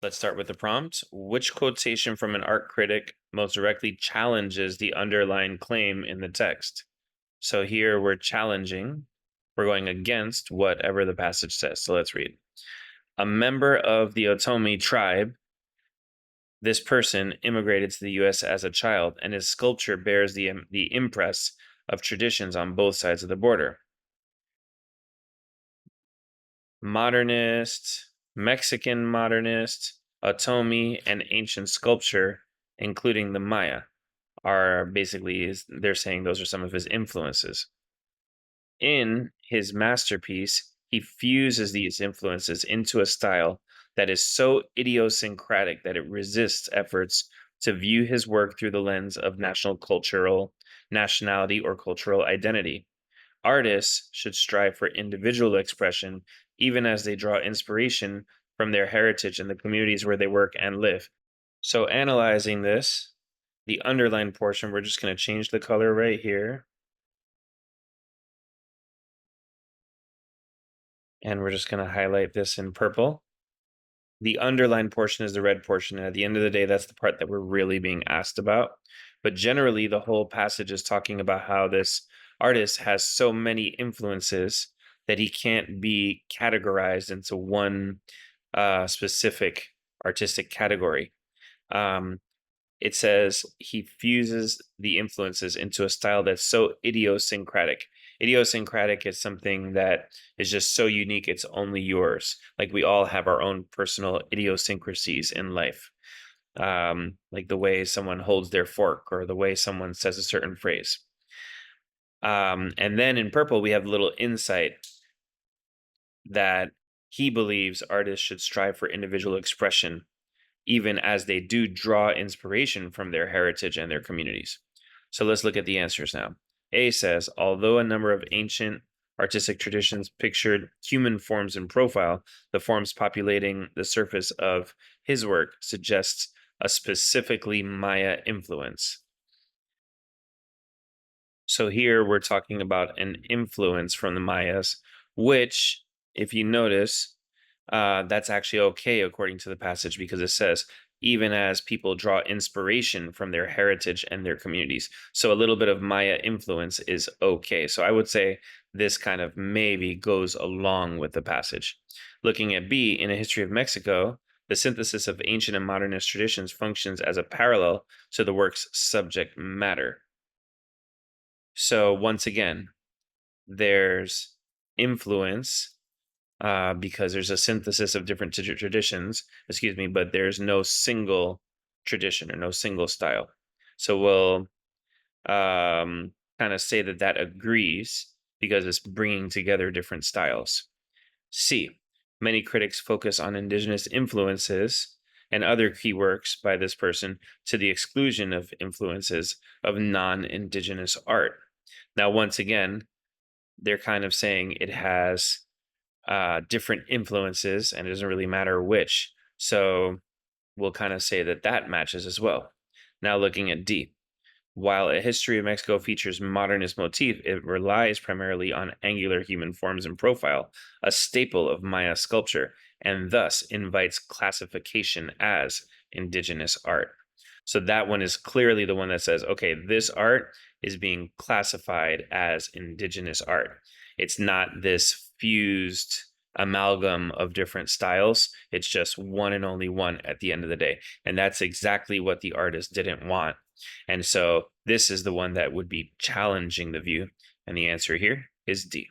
Let's start with the prompt. Which quotation from an art critic most directly challenges the underlying claim in the text? So here we're challenging, we're going against whatever the passage says. So let's read. A member of the Otomi tribe, this person immigrated to the US as a child, and his sculpture bears the impress of traditions on both sides of the border. Modernist, Mexican modernist, Otomi, and ancient sculpture, including the Maya, are basically, they're saying those are some of his influences. In his masterpiece, he fuses these influences into a style that is so idiosyncratic that it resists efforts to view his work through the lens of nationality, or cultural identity. Artists should strive for individual expression, even as they draw inspiration from their heritage and the communities where they work and live. So, analyzing this, the underlined portion, we're just going to change the color right here. And we're just going to highlight this in purple. The underlined portion is the red portion. And at the end of the day, that's the part that we're really being asked about. But generally, the whole passage is talking about how this artist has so many influences that he can't be categorized into one specific artistic category. Um, it says he fuses the influences into a style that's so idiosyncratic. Idiosyncratic is something that is just so unique, it's only yours. Like we all have our own personal idiosyncrasies in life. Like the way someone holds their fork or the way someone says a certain phrase. And then in purple, we have a little insight that he believes artists should strive for individual expression even as they do draw inspiration from their heritage and their communities. So let's look at the answers now. A says, although a number of ancient artistic traditions pictured human forms in profile, the forms populating the surface of his work suggests a specifically Maya influence. So here we're talking about an influence from the Mayas, which, if you notice, that's actually okay according to the passage because it says, even as people draw inspiration from their heritage and their communities. So a little bit of Maya influence is okay. So I would say this kind of maybe goes along with the passage. Looking at B, in a history of Mexico, the synthesis of ancient and modernist traditions functions as a parallel to the work's subject matter. So once again, there's influence because there's a synthesis of different traditions, but there's no single tradition or no single style. So we'll kind of say that that agrees because it's bringing together different styles. C, many critics focus on indigenous influences and other key works by this person to the exclusion of influences of non-indigenous art. Now, once again, they're kind of saying it has different influences and it doesn't really matter which. So we'll kind of say that that matches as well. Now, looking at D. While A History of Mexico features modernist motif, it relies primarily on angular human forms and profile, a staple of Maya sculpture, and thus invites classification as indigenous art. So that one is clearly the one that says, okay, this art is being classified as indigenous art. It's not this fused amalgam of different styles. It's just one and only one at the end of the day. And that's exactly what the artist didn't want. And so this is the one that would be challenging the view. And the answer here is D.